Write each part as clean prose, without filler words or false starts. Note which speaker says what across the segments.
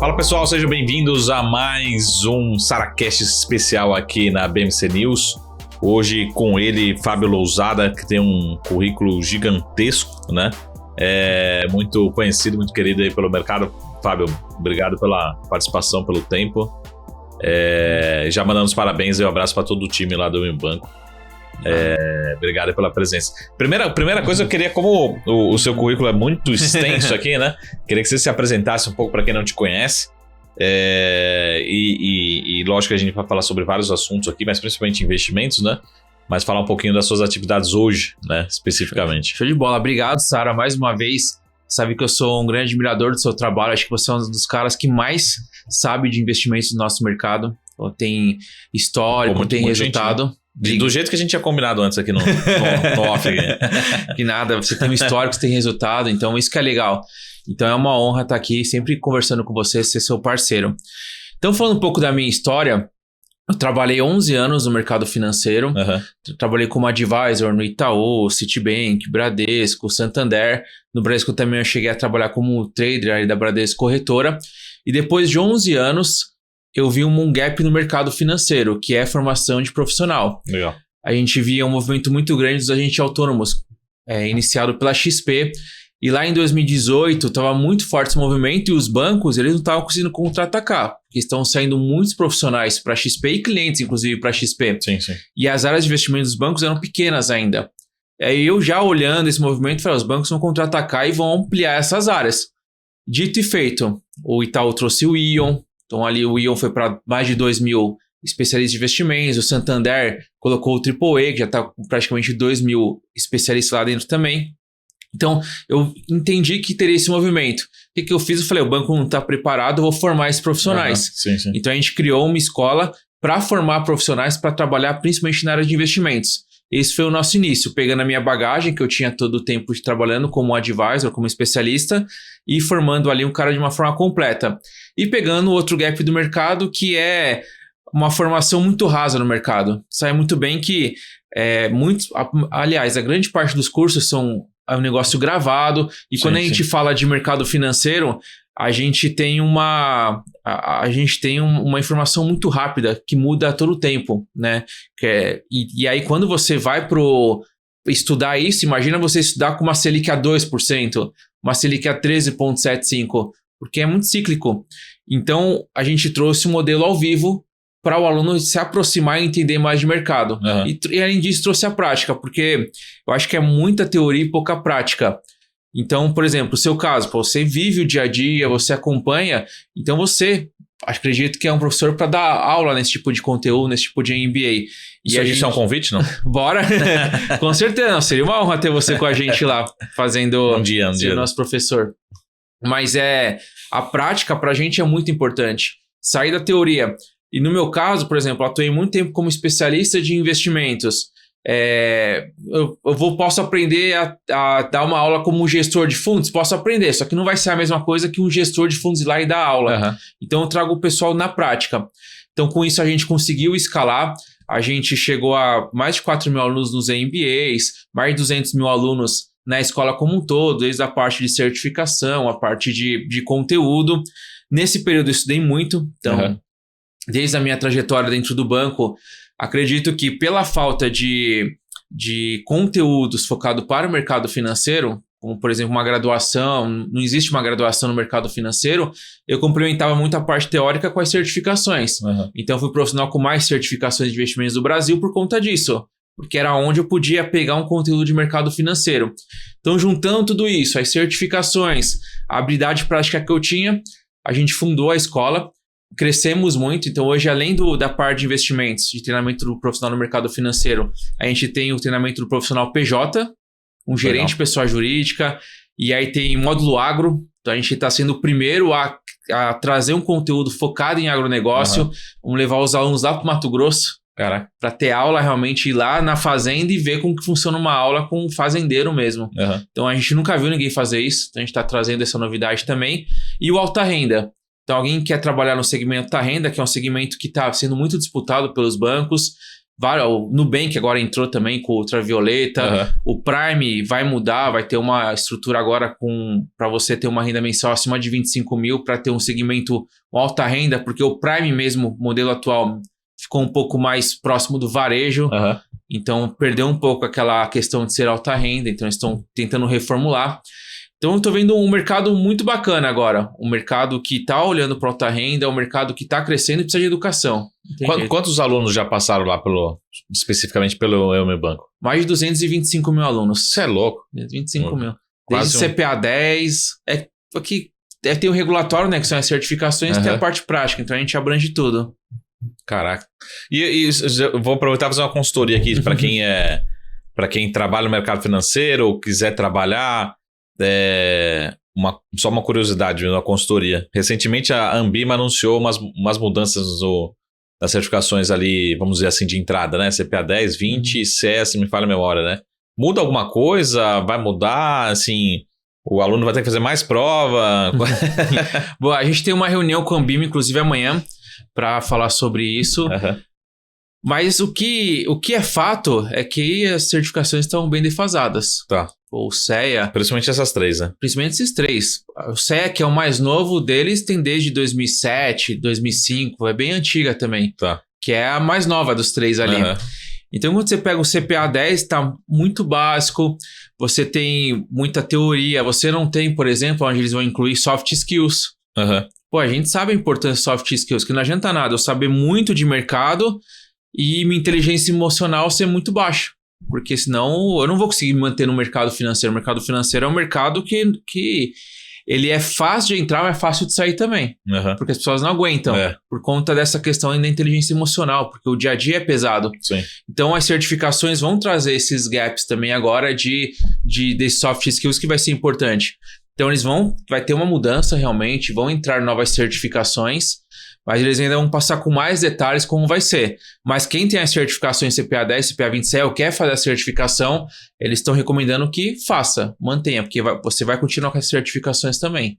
Speaker 1: Fala pessoal, sejam bem-vindos a mais um SaraCast especial aqui na BMC News. Hoje com ele, Fábio Lousada, que tem um currículo gigantesco, né? É muito conhecido, muito querido aí pelo mercado. Fábio, obrigado pela participação, pelo tempo. Já mandando os parabéns e um abraço para todo o time lá do Unibanco. Obrigado pela presença. Primeira coisa, eu queria, como o seu currículo é muito extenso aqui, né? Queria que você se apresentasse um pouco para quem não te conhece. E lógico que a gente vai falar sobre vários assuntos aqui, mas principalmente investimentos, né? Mas falar um pouquinho das suas atividades hoje, né? Especificamente.
Speaker 2: Show de bola. Obrigado, Sara, mais uma vez. Sabe que eu sou um grande admirador do seu trabalho. Acho que você é um dos caras que mais sabe de investimentos no nosso mercado. Tem histórico, tem resultado.
Speaker 1: Gente, né? Do jeito que a gente tinha combinado antes aqui no off.
Speaker 2: Que nada, você tem um histórico, você tem resultado, então isso que é legal. Então é uma honra estar aqui, sempre conversando com você, ser seu parceiro. Então, falando um pouco da minha história, eu trabalhei 11 anos no mercado financeiro. Trabalhei como advisor no Itaú, Citibank, Bradesco, Santander. No Bradesco também eu cheguei a trabalhar como trader aí da Bradesco Corretora. E depois de 11 anos, eu vi um gap no mercado financeiro, que é a formação de profissional.
Speaker 1: Legal.
Speaker 2: A gente via um movimento muito grande dos agentes autônomos, iniciado pela XP. E lá em 2018, estava muito forte esse movimento e os bancos eles não estavam conseguindo contra-atacar. Porque estão saindo muitos profissionais para a XP e clientes, inclusive, para a XP.
Speaker 1: Sim.
Speaker 2: E as áreas de investimento dos bancos eram pequenas ainda. Aí eu já olhando esse movimento, falei, os bancos vão contra-atacar e vão ampliar essas áreas. Dito e feito, o Itaú trouxe o Ion. Então ali o Ion foi para mais de 2 mil especialistas de investimentos. O Santander colocou o AAA, que já está com praticamente 2 mil especialistas lá dentro também. Então eu entendi que teria esse movimento. O que eu fiz? Eu falei, o banco não está preparado, eu vou formar esses profissionais.
Speaker 1: Sim.
Speaker 2: Então a gente criou uma escola para formar profissionais para trabalhar principalmente na área de investimentos. Esse foi o nosso início, pegando a minha bagagem, que eu tinha todo o tempo trabalhando como advisor, como especialista, e formando ali um cara de uma forma completa. E pegando outro gap do mercado, que é uma formação muito rasa no mercado. Sabe muito bem que aliás, a grande parte dos cursos são um negócio gravado, e quando a gente fala de mercado financeiro, a gente tem uma informação muito rápida que muda a todo tempo, né? E aí quando você vai estudar isso, imagina você estudar com uma Selic a 2%, uma Selic a 13,75%, porque é muito cíclico. Então a gente trouxe um modelo ao vivo para o aluno se aproximar e entender mais de mercado. E além disso trouxe a prática, porque eu acho que é muita teoria e pouca prática. Então, por exemplo, o seu caso, você vive o dia a dia, você acompanha, então você, acredito que é um professor para dar aula nesse tipo de conteúdo, nesse tipo de MBA.
Speaker 1: E a gente é um convite, não?
Speaker 2: Bora! Com certeza, seria uma honra ter você com a gente lá, fazendo
Speaker 1: um dia.
Speaker 2: nosso professor. Mas a prática para a gente é muito importante. Sair da teoria. E no meu caso, por exemplo, eu atuei muito tempo como especialista de investimentos. Posso aprender a dar uma aula como gestor de fundos? Posso aprender, só que não vai ser a mesma coisa que um gestor de fundos ir lá e dar aula. Então eu trago o pessoal na prática. Então com isso a gente conseguiu escalar. A gente chegou a mais de 4 mil alunos nos MBAs, mais de 200 mil alunos na escola como um todo, desde a parte de certificação, a parte de conteúdo. Nesse período eu estudei muito, então desde a minha trajetória dentro do banco, acredito que pela falta de conteúdos focado para o mercado financeiro, como por exemplo uma graduação, não existe uma graduação no mercado financeiro, eu complementava muito a parte teórica com as certificações. Então eu fui profissional com mais certificações de investimentos do Brasil por conta disso, porque era onde eu podia pegar um conteúdo de mercado financeiro. Então juntando tudo isso, as certificações, a habilidade prática que eu tinha, a gente fundou a escola. Crescemos muito, então hoje além da parte de investimentos, de treinamento do profissional no mercado financeiro, a gente tem o treinamento do profissional PJ, um gerente de pessoa jurídica, e aí tem módulo agro, então a gente está sendo o primeiro a trazer um conteúdo focado em agronegócio, vamos levar os alunos lá para o Mato Grosso, para ter aula realmente, ir lá na fazenda e ver como que funciona uma aula com um fazendeiro mesmo. Então a gente nunca viu ninguém fazer isso, então a gente está trazendo essa novidade também. E o alta renda. Então, alguém que quer trabalhar no segmento da renda, que é um segmento que está sendo muito disputado pelos bancos, O Nubank agora entrou também com ultravioleta. O Prime vai mudar, vai ter uma estrutura agora para você ter uma renda mensal acima de 25 mil para ter um segmento alta renda, porque o Prime mesmo, modelo atual, ficou um pouco mais próximo do varejo. Então, perdeu um pouco aquela questão de ser alta renda. Então, eles estão tentando reformular. Então, eu estou vendo um mercado muito bacana agora. Um mercado que está olhando para alta renda, um mercado que está crescendo e precisa de educação.
Speaker 1: Quantos alunos já passaram lá especificamente pelo Elmer Banco?
Speaker 2: Mais de 225 mil alunos.
Speaker 1: Você é louco.
Speaker 2: 25 mil. Desde CPA 10. Tem o regulatório, né? Que são as certificações, tem a parte prática. Então, a gente abrange tudo.
Speaker 1: Caraca. E eu vou aproveitar e fazer uma consultoria aqui para quem trabalha no mercado financeiro ou quiser trabalhar. Só uma curiosidade na consultoria. Recentemente a Anbima anunciou umas mudanças das certificações ali, vamos dizer assim, de entrada, né? CPA 10, 20 e CS, me falha a memória, né? Muda alguma coisa? Vai mudar? Assim, o aluno vai ter que fazer mais prova?
Speaker 2: Bom, a gente tem uma reunião com a Anbima, inclusive amanhã, para falar sobre isso. Mas o que é fato é que as certificações estão bem defasadas.
Speaker 1: Tá.
Speaker 2: O CEA...
Speaker 1: Principalmente essas três, né?
Speaker 2: Principalmente esses três. O CEA, que é o mais novo deles, tem desde 2007, 2005. É bem antiga também.
Speaker 1: Tá.
Speaker 2: Que é a mais nova dos três ali. Então, quando você pega o CPA 10, tá muito básico. Você tem muita teoria. Você não tem, por exemplo, onde eles vão incluir soft skills. Pô, a gente sabe a importância de soft skills, que não adianta nada eu saber muito de mercado e minha inteligência emocional ser muito baixa. Porque senão eu não vou conseguir me manter no mercado financeiro. O mercado financeiro é um mercado que ele é fácil de entrar, mas é fácil de sair também. Porque as pessoas não aguentam. Por conta dessa questão da inteligência emocional. Porque o dia a dia é pesado.
Speaker 1: Sim.
Speaker 2: Então as certificações vão trazer esses gaps também agora de soft skills que vai ser importante. Então vai ter uma mudança realmente, vão entrar novas certificações, mas eles ainda vão passar com mais detalhes como vai ser. Mas quem tem as certificações CPA 10, CPA 20 ou quer fazer a certificação, eles estão recomendando que faça, mantenha, porque você vai continuar com as certificações também.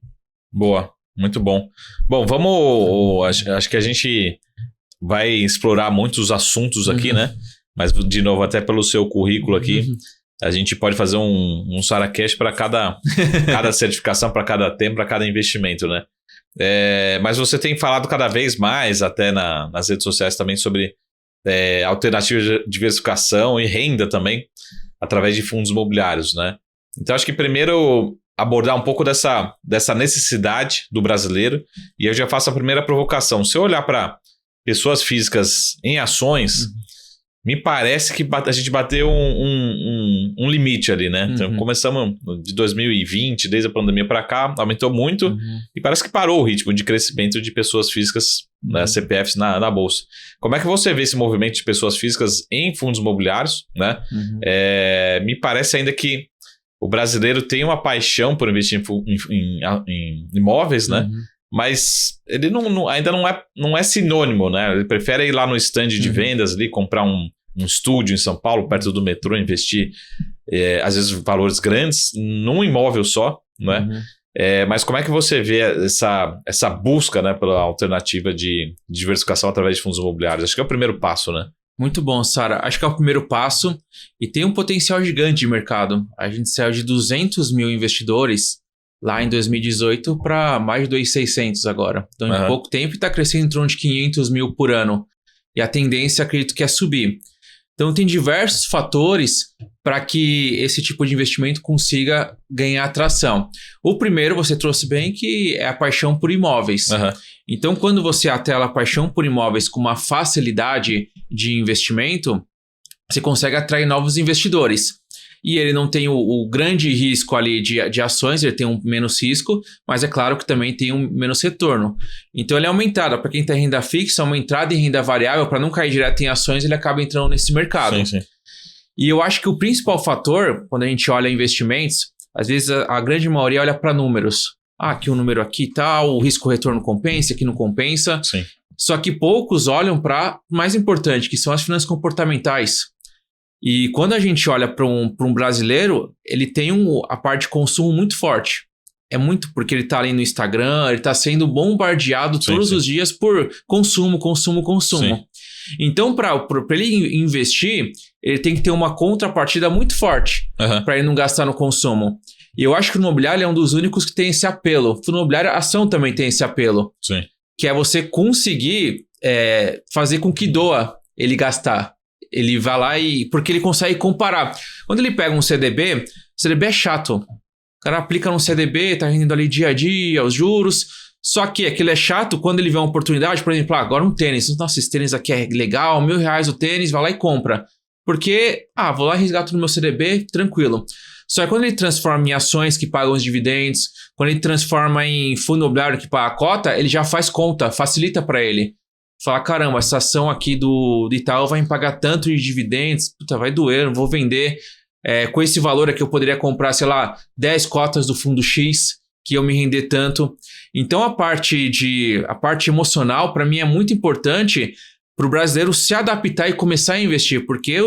Speaker 1: Boa, muito bom. Bom, vamos... Acho que a gente vai explorar muitos assuntos aqui, né? Mas, de novo, até pelo seu currículo aqui... A gente pode fazer um SaraCast para cada certificação, para cada tema, para cada investimento, né? Mas você tem falado cada vez mais, até nas redes sociais também, sobre alternativas de diversificação e renda também, através de fundos imobiliários, né? Então, acho que primeiro abordar um pouco dessa necessidade do brasileiro, e eu já faço a primeira provocação. Se eu olhar para pessoas físicas em ações... Me parece que a gente bateu um limite ali, né? Então, começamos de 2020, desde a pandemia para cá, aumentou muito e parece que parou o ritmo de crescimento de pessoas físicas, né, CPFs na Bolsa. Como é que você vê esse movimento de pessoas físicas em fundos imobiliários, né? Me parece ainda que o brasileiro tem uma paixão por investir em imóveis, né? Mas ele ainda não é sinônimo, né? Ele prefere ir lá no stand de vendas ali, comprar um estúdio em São Paulo, perto do metrô, investir, às vezes, valores grandes num imóvel só, né? Mas como é que você vê essa busca, né, pela alternativa de diversificação através de fundos imobiliários? Acho que é o primeiro passo, né?
Speaker 2: Muito bom, Sara. Acho que é o primeiro passo e tem um potencial gigante de mercado. A gente saiu de 200 mil investidores lá em 2018 para mais de 2.600 agora. Então, em pouco tempo, está crescendo em torno de 500 mil por ano. E a tendência, acredito que é subir. Então, tem diversos fatores para que esse tipo de investimento consiga ganhar atração. O primeiro, você trouxe bem, que é a paixão por imóveis. Então, quando você atrela a paixão por imóveis com uma facilidade de investimento, você consegue atrair novos investidores. E ele não tem o grande risco ali de ações, ele tem um menos risco, mas é claro que também tem um menos retorno. Então ele é aumentado. Para quem tem renda fixa, uma entrada em renda variável, para não cair direto em ações, ele acaba entrando nesse mercado.
Speaker 1: Sim, sim.
Speaker 2: E eu acho que o principal fator, quando a gente olha investimentos, às vezes a grande maioria olha para números. Aqui um número aqui tal, o risco-retorno compensa, aqui não compensa.
Speaker 1: Sim.
Speaker 2: Só que poucos olham para o mais importante, que são as finanças comportamentais. E quando a gente olha para um brasileiro, ele tem a parte de consumo muito forte. É muito porque ele está ali no Instagram, ele está sendo bombardeado todos os dias por consumo.
Speaker 1: Sim.
Speaker 2: Então, para ele investir, ele tem que ter uma contrapartida muito forte para ele não gastar no consumo. E eu acho que o fundo imobiliário é um dos únicos que tem esse apelo. O fundo imobiliário, a ação também tem esse apelo.
Speaker 1: Sim.
Speaker 2: Que é você conseguir fazer com que doa ele gastar. Ele vai lá porque ele consegue comparar. Quando ele pega um CDB, o CDB é chato. O cara aplica no CDB, tá rendendo ali dia a dia, os juros. Só que aquilo é chato quando ele vê uma oportunidade, por exemplo, agora um tênis. Nossa, esse tênis aqui é legal, R$1.000 o tênis, vai lá e compra. Porque, vou lá e resgato no meu CDB, tranquilo. Só que quando ele transforma em ações que pagam os dividendos, quando ele transforma em fundo imobiliário que paga a cota, ele já faz conta, facilita para ele. Fala, caramba, essa ação aqui do Itaú vai me pagar tanto de dividendos, puta, vai doer, não vou vender. Com esse valor aqui eu poderia comprar, sei lá, 10 cotas do fundo X, que eu me render tanto. Então a parte emocional, para mim, é muito importante para o brasileiro se adaptar e começar a investir, porque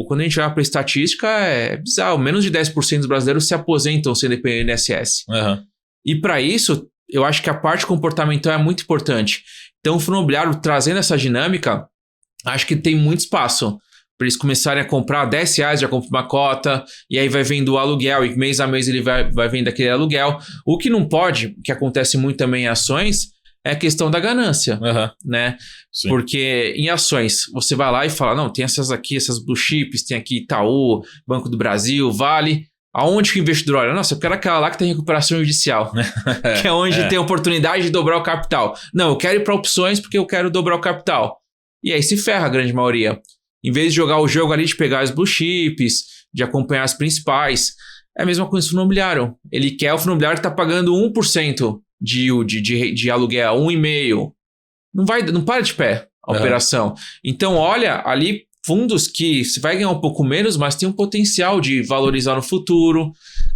Speaker 2: quando a gente olha para a estatística, é bizarro, menos de 10% dos brasileiros se aposentam sem depender do INSS. E para isso, eu acho que a parte comportamental é muito importante. Então, o fundo imobiliário trazendo essa dinâmica, acho que tem muito espaço para eles começarem a comprar R$10, já compra uma cota, e aí vai vendo o aluguel, e mês a mês ele vai vendo aquele aluguel. O que não pode, que acontece muito também em ações, é a questão da ganância, né?
Speaker 1: Sim.
Speaker 2: Porque em ações, você vai lá e fala, não, tem essas aqui, essas blue chips, tem aqui Itaú, Banco do Brasil, Vale. Aonde que o investidor olha? Nossa, eu quero aquela lá que tem recuperação judicial, que é onde tem oportunidade de dobrar o capital. Não, eu quero ir para opções porque eu quero dobrar o capital. E aí se ferra a grande maioria. Em vez de jogar o jogo ali de pegar as blue chips, de acompanhar as principais, é a mesma coisa no fundo imobiliário. Ele quer o fundo imobiliário que está pagando 1% de aluguel, 1,5%. Não para de pé a operação. Então, olha ali fundos que você vai ganhar um pouco menos, mas tem um potencial de valorizar no futuro,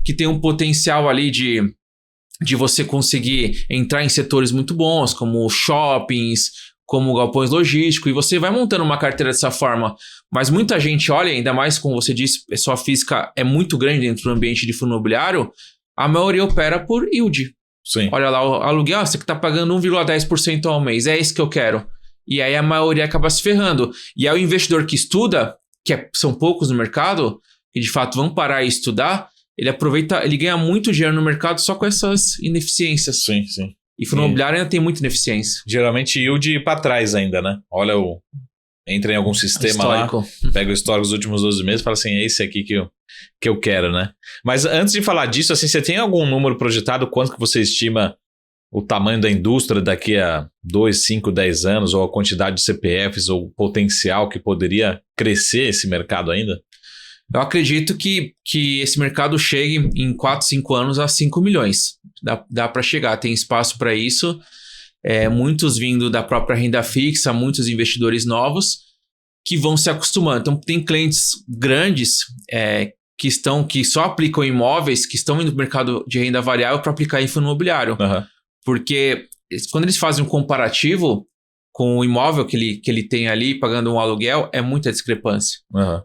Speaker 2: que tem um potencial ali de você conseguir entrar em setores muito bons, como shoppings, como galpões logísticos, e você vai montando uma carteira dessa forma. Mas muita gente olha, ainda mais como você disse, pessoa física é muito grande dentro do ambiente de fundo imobiliário, a maioria opera por yield.
Speaker 1: Sim.
Speaker 2: Olha lá, o aluguel, você que está pagando 1,10% ao mês, é esse que eu quero. E aí a maioria acaba se ferrando. E aí o investidor que estuda, são poucos no mercado, que de fato vão parar e estudar, ele aproveita, ele ganha muito dinheiro no mercado só com essas ineficiências.
Speaker 1: Sim.
Speaker 2: E fundo imobiliário ainda tem muita ineficiência.
Speaker 1: Geralmente yield para trás ainda, né? Olha entra em algum sistema lá, pega o histórico dos últimos 12 meses e fala assim, é esse aqui que eu quero, né? Mas antes de falar disso, assim, você tem algum número projetado, quanto que você estima o tamanho da indústria daqui a 2, 5, 10 anos, ou a quantidade de CPFs, ou o potencial que poderia crescer esse mercado ainda?
Speaker 2: Eu acredito que esse mercado chegue em 4, 5 anos a 5 milhões. Dá para chegar, tem espaço para isso. Muitos vindo da própria renda fixa, muitos investidores novos que vão se acostumando. Então, tem clientes grandes que só aplicam imóveis, que estão indo para o mercado de renda variável para aplicar em fundo imobiliário. Porque quando eles fazem um comparativo com o imóvel que ele tem ali, pagando um aluguel, é muita discrepância.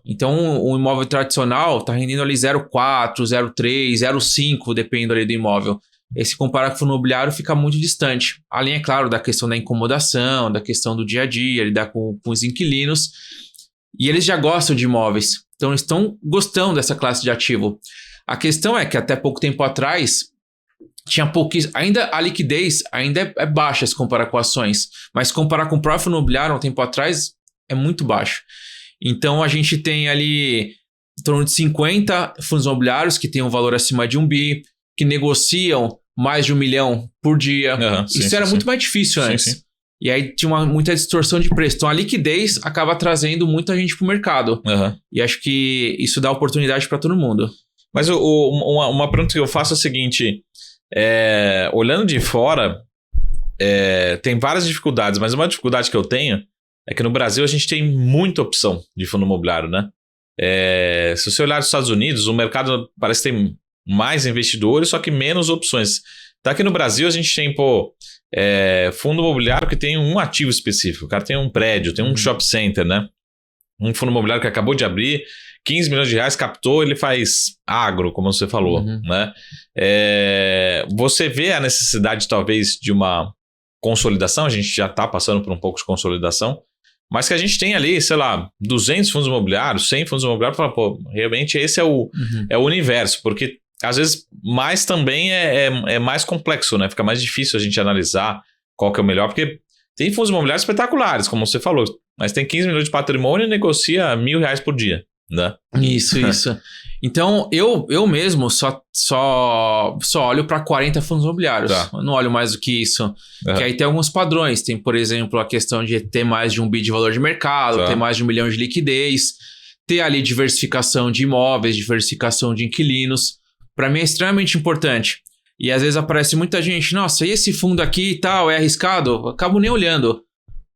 Speaker 2: Então, um imóvel tradicional está rendendo ali 0,4, 0,3, 0,5, dependendo ali do imóvel. Esse comparar com o fundo imobiliário fica muito distante. Além, é claro, da questão da incomodação, da questão do dia a dia, lidar com os inquilinos. E eles já gostam de imóveis. Então, eles estão gostando dessa classe de ativo. A questão é que até pouco tempo atrás, tinha pouquíssimo. Ainda a liquidez ainda é baixa se comparar com ações. Mas se comparar com o próprio fundo imobiliário, um tempo atrás, é muito baixo. Então, a gente tem ali em torno de 50 fundos imobiliários que têm um valor acima de 1 bi, que negociam mais de 1 milhão por dia. Isso era muito mais difícil antes. E aí tinha muita distorção de preço. Então a liquidez acaba trazendo muita gente para o mercado. E acho que isso dá oportunidade para todo mundo.
Speaker 1: Mas uma pergunta que eu faço é a seguinte: olhando de fora, tem várias dificuldades, mas uma dificuldade que eu tenho é que no Brasil a gente tem muita opção de fundo imobiliário, né? Se você olhar nos Estados Unidos, o mercado parece que tem mais investidores, só que menos opções. Tá, aqui no Brasil a gente tem, fundo imobiliário que tem um ativo específico. O cara tem um prédio, tem um shopping center, né? Um fundo imobiliário que acabou de abrir, 15 milhões de reais, captou, ele faz agro, como você falou, né? Você vê a necessidade, talvez, de uma consolidação, a gente já está passando por um pouco de consolidação, mas que a gente tem ali, sei lá, 200 fundos imobiliários, 100 fundos imobiliários, fala, pô, realmente esse é o universo, porque às vezes mais também é mais complexo, né? Fica mais difícil a gente analisar qual que é o melhor, porque tem fundos imobiliários espetaculares, como você falou, mas tem 15 milhões de patrimônio e negocia R$1.000 por dia, né?
Speaker 2: Isso. Então, eu mesmo só olho para 40 fundos imobiliários.
Speaker 1: Tá.
Speaker 2: Eu não olho mais do que isso. Que aí tem alguns padrões. Tem, por exemplo, a questão de ter mais de 1 bi de valor de mercado, ter mais de 1 milhão de liquidez, ter ali diversificação de imóveis, diversificação de inquilinos. Para mim é extremamente importante. E às vezes aparece muita gente, nossa, e esse fundo aqui e tal, é arriscado? Eu acabo nem olhando.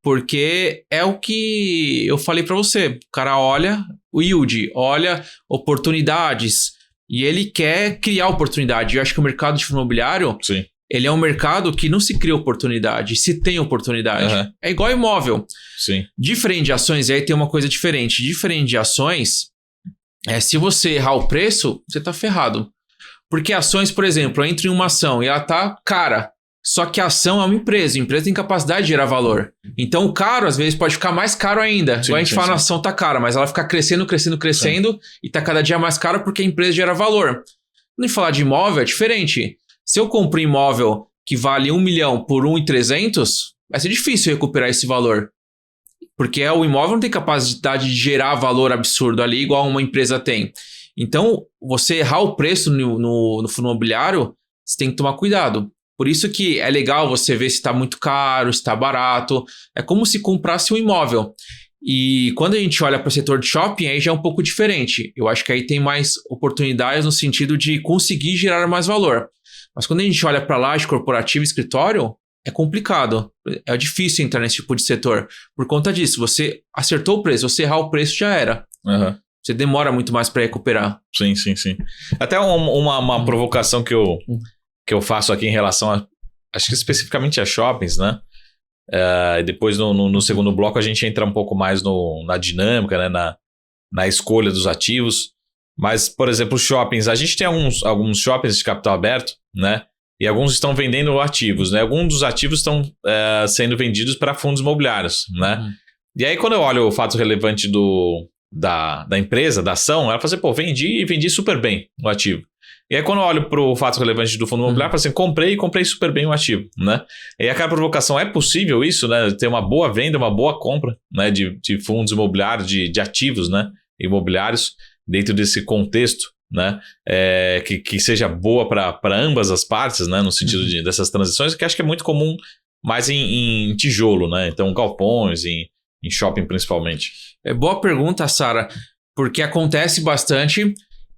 Speaker 2: Porque é o que eu falei para você. O cara olha o yield, olha oportunidades e ele quer criar oportunidade. Eu acho que o mercado de fundo imobiliário, ele é um mercado que não se cria oportunidade, se tem oportunidade. É igual imóvel.
Speaker 1: Sim.
Speaker 2: Diferente de ações, e aí tem uma coisa diferente. Diferente de ações, se você errar o preço, você tá ferrado. Porque ações, por exemplo, eu entro em uma ação e ela tá cara. Só que a ação é uma empresa. A empresa tem capacidade de gerar valor. Então, o caro, às vezes, pode ficar mais caro ainda. Igual a gente fala, a ação tá cara, mas ela fica crescendo e tá cada dia mais cara porque a empresa gera valor. Quando a gente falar de imóvel, é diferente. Se eu compro um imóvel que vale 1 milhão por 1.300, vai ser difícil recuperar esse valor. Porque o imóvel não tem capacidade de gerar valor absurdo ali, igual uma empresa tem. Então, você errar o preço no fundo imobiliário, você tem que tomar cuidado. Por isso que é legal você ver se está muito caro, se está barato. É como se comprasse um imóvel. E quando a gente olha para o setor de shopping, aí já é um pouco diferente. Eu acho que aí tem mais oportunidades no sentido de conseguir gerar mais valor. Mas quando a gente olha para laje corporativa e escritório, é complicado. É difícil entrar nesse tipo de setor. Por conta disso, você acertou o preço, você errar o preço já era. Você demora muito mais para recuperar.
Speaker 1: Sim. Até uma provocação que eu faço aqui em relação a, acho que especificamente a shoppings, né? E depois no segundo bloco a gente entra um pouco mais na dinâmica, né? Na escolha dos ativos. Mas, por exemplo, shoppings, a gente tem alguns shoppings de capital aberto, né? E alguns estão vendendo ativos, né? Alguns dos ativos estão sendo vendidos para fundos imobiliários, né? E aí quando eu olho o fato relevante da empresa, da ação, ela fala assim, pô, vendi super bem o ativo. E aí, quando eu olho para o fato relevante do fundo imobiliário, eu falo assim, comprei super bem o ativo, né? E aquela provocação, é possível isso, né? Ter uma boa venda, uma boa compra, né? De fundos imobiliários, de ativos, né? Imobiliários, dentro desse contexto, né? Que seja boa para ambas as partes, né? No sentido dessas transições, que acho que é muito comum mais em tijolo, né? Então, galpões, em shopping principalmente.
Speaker 2: Boa pergunta, Sara, porque acontece bastante.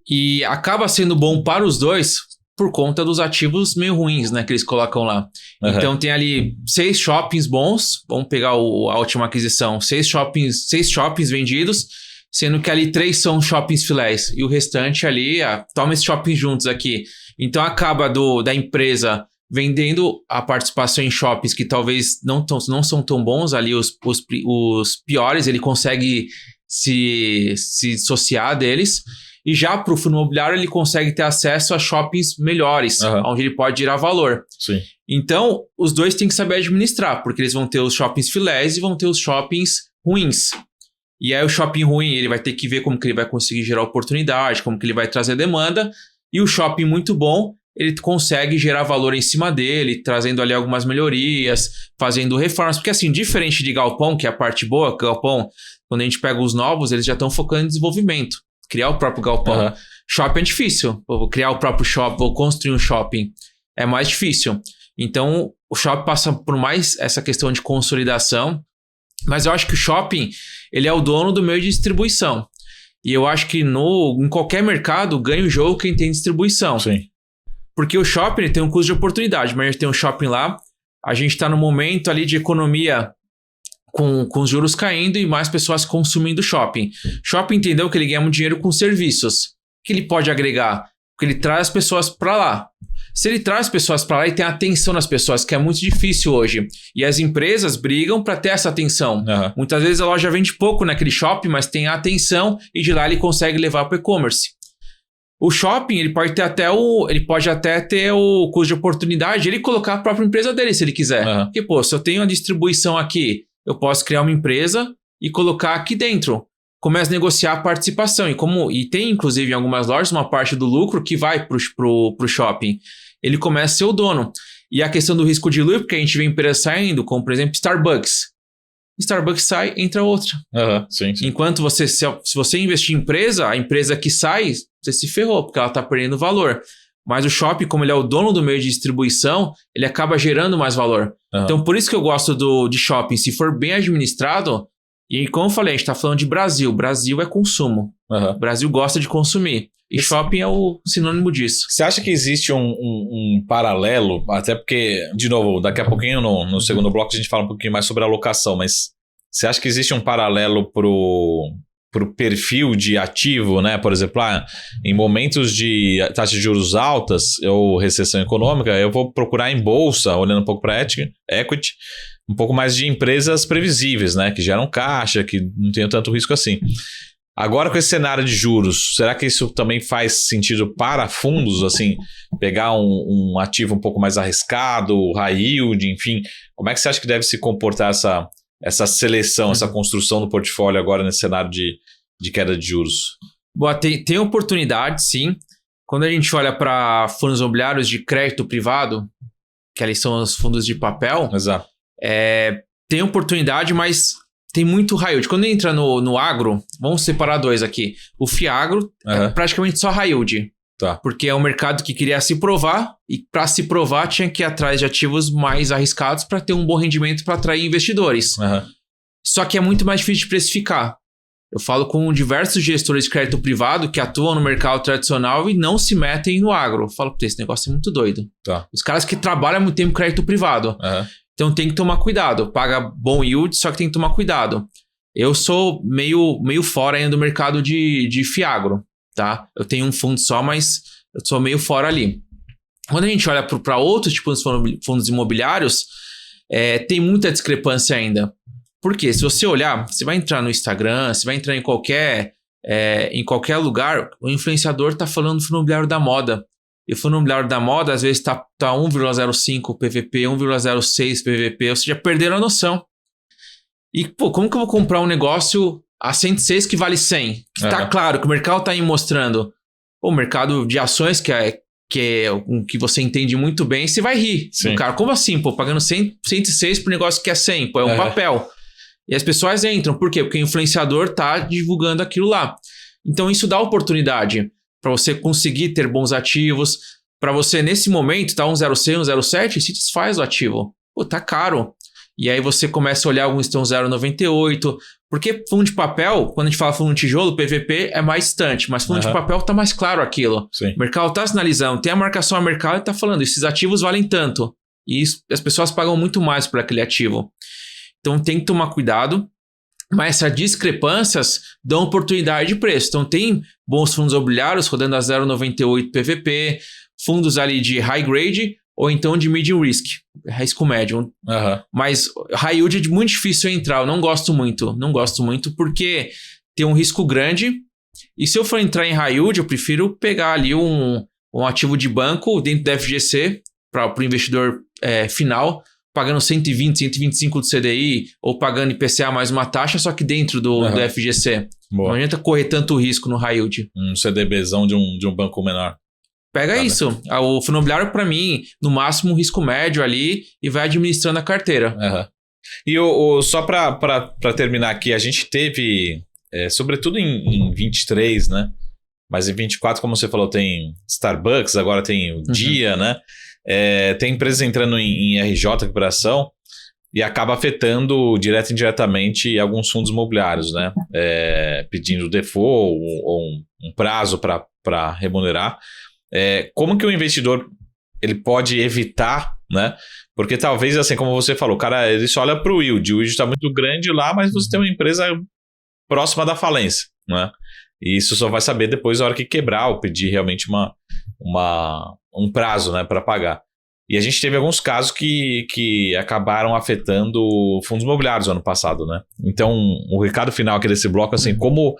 Speaker 2: E acaba sendo bom para os dois por conta dos ativos meio ruins, né? Que eles colocam lá. Então tem ali 6 shoppings bons. Vamos pegar a última aquisição. 6 shoppings vendidos, sendo que ali 3 são shoppings filés. E o restante ali, toma esses shoppings juntos aqui. Então acaba da empresa vendendo a participação em shoppings que talvez não são tão bons. Ali os piores, ele consegue se dissociar deles. E já para o fundo imobiliário, ele consegue ter acesso a shoppings melhores, onde ele pode gerar valor.
Speaker 1: Sim.
Speaker 2: Então, os dois têm que saber administrar, porque eles vão ter os shoppings filés e vão ter os shoppings ruins. E aí o shopping ruim, ele vai ter que ver como que ele vai conseguir gerar oportunidade, como que ele vai trazer demanda. E o shopping muito bom, ele consegue gerar valor em cima dele, trazendo ali algumas melhorias, fazendo reformas. Porque assim, diferente de galpão, que é a parte boa, galpão, quando a gente pega os novos, eles já estão focando em desenvolvimento. Criar o próprio galpão. Shopping é difícil. Vou criar o próprio shopping, vou construir um shopping. É mais difícil. Então, o shopping passa por mais essa questão de consolidação. Mas eu acho que o shopping, ele é o dono do meio de distribuição. E eu acho que em qualquer mercado, ganha o jogo quem tem distribuição.
Speaker 1: Sim.
Speaker 2: Porque o shopping ele tem um custo de oportunidade. Mas a gente tem um shopping lá, a gente está no momento ali de economia com os juros caindo e mais pessoas consumindo shopping. Shopping entendeu que ele ganha muito dinheiro com serviços. Que ele pode agregar? Porque ele traz as pessoas para lá. Se ele traz pessoas para lá e tem atenção nas pessoas, que é muito difícil hoje. E as empresas brigam para ter essa atenção. Muitas vezes a loja vende pouco naquele shopping, mas tem a atenção e de lá ele consegue levar para o e-commerce. O shopping, ele pode até ter o custo de oportunidade, ele colocar a própria empresa dele, se ele quiser. Porque, se eu tenho a distribuição aqui, eu posso criar uma empresa e colocar aqui dentro. Começa a negociar a participação. E tem, inclusive, em algumas lojas, uma parte do lucro que vai pro shopping. Ele começa a ser o dono. E a questão do risco dilui, porque a gente vê empresas saindo, como, por exemplo, Starbucks. Starbucks sai, entra outra.
Speaker 1: Sim.
Speaker 2: Enquanto se você investir em empresa, a empresa que sai, você se ferrou, porque ela está perdendo valor. Mas o shopping, como ele é o dono do meio de distribuição, ele acaba gerando mais valor. Então, por isso que eu gosto de shopping. Se for bem administrado, e como eu falei, a gente está falando de Brasil. Brasil é consumo. O Brasil gosta de consumir. E shopping é o sinônimo disso.
Speaker 1: Você acha que existe um paralelo? Até porque, de novo, daqui a pouquinho no segundo bloco a gente fala um pouquinho mais sobre a alocação, mas você acha que existe um paralelo pro perfil de ativo, né? Por exemplo, em momentos de taxa de juros altas ou recessão econômica, eu vou procurar em bolsa, olhando um pouco para equity, um pouco mais de empresas previsíveis, né? Que geram caixa, que não tenham tanto risco assim. Agora, com esse cenário de juros, será que isso também faz sentido para fundos, assim, pegar um ativo um pouco mais arriscado, high yield, enfim? Como é que você acha que deve se comportar essa seleção, essa construção do portfólio agora nesse cenário de queda de juros?
Speaker 2: Boa, tem oportunidade, sim. Quando a gente olha para fundos imobiliários de crédito privado, que ali são os fundos de papel,
Speaker 1: exato.
Speaker 2: Tem oportunidade, mas tem muito high yield. Quando entra no agro, vamos separar dois aqui. O FIAGRO é praticamente só high yield.
Speaker 1: Tá.
Speaker 2: Porque é um mercado que queria se provar e para se provar tinha que ir atrás de ativos mais arriscados para ter um bom rendimento para atrair investidores. Só que é muito mais difícil de precificar. Eu falo com diversos gestores de crédito privado que atuam no mercado tradicional e não se metem no agro. Eu falo, esse negócio é muito doido.
Speaker 1: Tá.
Speaker 2: Os caras que trabalham há muito tempo com crédito privado. Então tem que tomar cuidado. Paga bom yield, só que tem que tomar cuidado. Eu sou meio fora ainda do mercado de FIAGRO, tá? Eu tenho um fundo só, mas eu sou meio fora ali. Quando a gente olha para outros tipos de fundos imobiliários, tem muita discrepância ainda. Por quê? Se você olhar, você vai entrar no Instagram, você vai entrar em qualquer lugar, o influenciador está falando do fundo imobiliário da moda. E o fundo imobiliário da moda, às vezes, está 1,05 PVP, 1,06 PVP, ou seja, perderam a noção. E, como que eu vou comprar um negócio a 106 que vale 100? Tá claro que o mercado está aí mostrando. O mercado de ações, que é um que você entende muito bem, você vai rir. O cara, como assim? Pagando 106 por negócio que é 100? É um papel. E as pessoas entram. Por quê? Porque o influenciador está divulgando aquilo lá. Então, isso dá oportunidade para você conseguir ter bons ativos. Para você, nesse momento, tá 1,06, 1,07, se desfaz o ativo. Tá caro. E aí você começa a olhar alguns estão 0,98. Porque fundo de papel, quando a gente fala fundo de tijolo, PVP é mais distante. Mas fundo de papel tá mais claro aquilo.
Speaker 1: Sim.
Speaker 2: O mercado tá sinalizando. Tem a marcação a mercado e tá falando, esses ativos valem tanto. E as pessoas pagam muito mais por aquele ativo. Então tem que tomar cuidado. Mas essas discrepâncias dão oportunidade de preço. Então tem bons fundos imobiliários rodando a 0,98 PVP, fundos ali de high grade ou então de medium risk, risco médio. Mas high yield é muito difícil entrar, eu não gosto muito porque tem um risco grande. E se eu for entrar em high yield, eu prefiro pegar ali um ativo de banco dentro da FGC para o investidor final, pagando 120, 125 do CDI ou pagando IPCA mais uma taxa, só que dentro do FGC.
Speaker 1: Boa.
Speaker 2: Não adianta correr tanto risco no high yield.
Speaker 1: Um CDBzão de um banco menor.
Speaker 2: Pega isso. O fundo imobiliário, para mim, no máximo, um risco médio ali e vai administrando a carteira.
Speaker 1: E só para terminar aqui, a gente teve, sobretudo em 23, né? Mas em 24, como você falou, tem Starbucks, agora tem o Dia, né? Tem empresas entrando em RJ, recuperação, e acaba afetando direto e indiretamente alguns fundos imobiliários, né? Pedindo default ou um prazo para remunerar. Como que o investidor ele pode evitar, né? Porque talvez, assim, como você falou, o cara ele só olha para o yield está muito grande lá, mas você tem uma empresa próxima da falência, né? E isso só vai saber depois da hora que quebrar ou pedir realmente um prazo, né, para pagar. E a gente teve alguns casos que acabaram afetando fundos imobiliários no ano passado, né? Então, o recado final aqui desse bloco, assim, como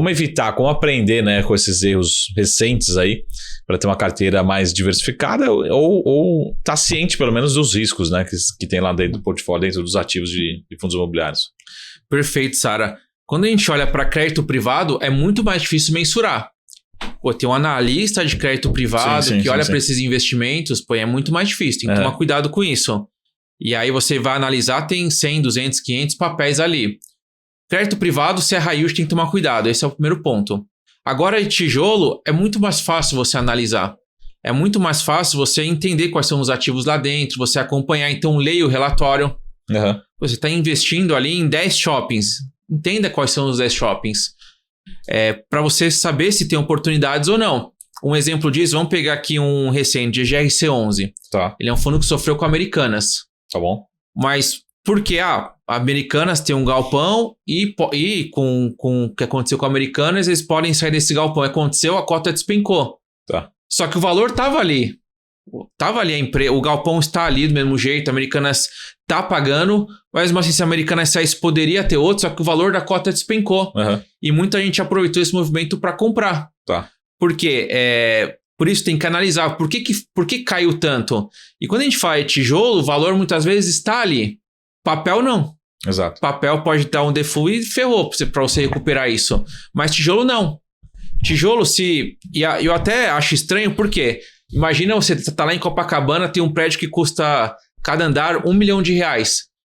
Speaker 1: evitar, como aprender, né, com esses erros recentes aí, para ter uma carteira mais diversificada ou tá ciente, pelo menos, dos riscos, né, que tem lá dentro do portfólio, dentro dos ativos de fundos imobiliários.
Speaker 2: Perfeito, Sara. Quando a gente olha para crédito privado, é muito mais difícil mensurar. Pô, tem um analista de crédito privado que olha para esses investimentos, pô, é muito mais difícil. Tem que tomar cuidado com isso. E aí você vai analisar, tem 100, 200, 500 papéis ali. Crédito privado, se é high yield, tem que tomar cuidado. Esse é o primeiro ponto. Agora, de tijolo, é muito mais fácil você analisar. É muito mais fácil você entender quais são os ativos lá dentro, você acompanhar. Então, leia o relatório. Você está investindo ali em 10 shoppings. Entenda quais são os 10 shoppings. Para você saber se tem oportunidades ou não. Um exemplo disso, vamos pegar aqui um recente, GRC11.
Speaker 1: Tá.
Speaker 2: Ele é um fundo que sofreu com Americanas.
Speaker 1: Tá bom.
Speaker 2: Mas por quê? Americanas tem um galpão e com o que aconteceu com Americanas, eles podem sair desse galpão. Aconteceu, a cota despencou.
Speaker 1: Tá.
Speaker 2: Só que o valor estava ali. O galpão está ali do mesmo jeito, a Americanas está pagando, mas assim, se a Americanas saísse, poderia ter outro, só que o valor da cota despencou. E muita gente aproveitou esse movimento para comprar.
Speaker 1: Tá.
Speaker 2: Por quê? Por isso tem que analisar por que caiu tanto. E quando a gente fala de tijolo, o valor muitas vezes está ali. Papel não.
Speaker 1: Exato.
Speaker 2: Papel pode dar um default e ferrou para você recuperar isso. Mas tijolo não. Tijolo, eu até acho estranho, porque imagina você tá lá em Copacabana, tem um prédio que custa cada andar R$1 milhão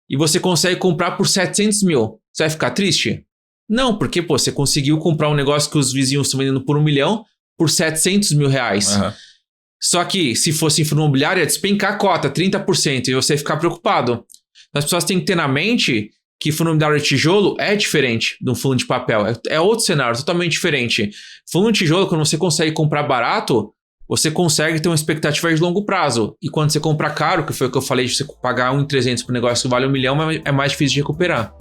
Speaker 2: e você consegue comprar por 700 mil. Você vai ficar triste? Não, porque você conseguiu comprar um negócio que os vizinhos estão vendendo por R$1 milhão por R$700 mil. Só que se fosse em fundo imobiliário, ia despencar a cota, 30%, e você ia ficar preocupado. As pessoas têm que ter na mente que fundo imobiliário de tijolo é diferente de um fundo de papel. É outro cenário, totalmente diferente. Fundo de tijolo, quando você consegue comprar barato, você consegue ter uma expectativa de longo prazo. E quando você compra caro, que foi o que eu falei, de você pagar 1.300 por negócio que vale R$1 milhão, é mais difícil de recuperar.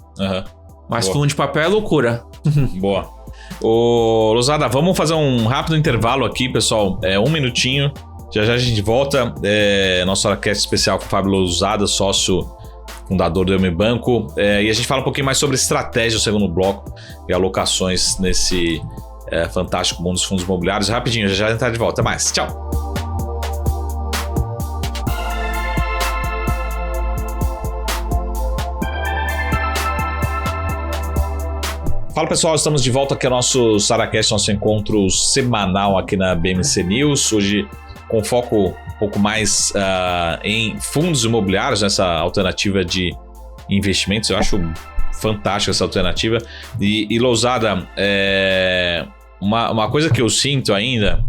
Speaker 2: Mas
Speaker 1: Boa.
Speaker 2: fundo de papel é loucura.
Speaker 1: Boa. Ô, Lousada, vamos fazer um rápido intervalo aqui, pessoal. 1 minutinho. Já a gente volta. Nosso SaraCast especial com o Fábio Lousada, sócio fundador do EMI Banco. E a gente fala um pouquinho mais sobre estratégia no segundo bloco e alocações nesse fantástico mundo dos fundos imobiliários. Rapidinho, já a gente tá de volta. Até mais. Tchau. Fala pessoal, estamos de volta aqui ao nosso SaraCast, nosso encontro semanal aqui na BMC News. Hoje com foco um pouco mais em fundos imobiliários, nessa alternativa de investimentos. Eu acho fantástica essa alternativa. E Lousada, uma coisa que eu sinto ainda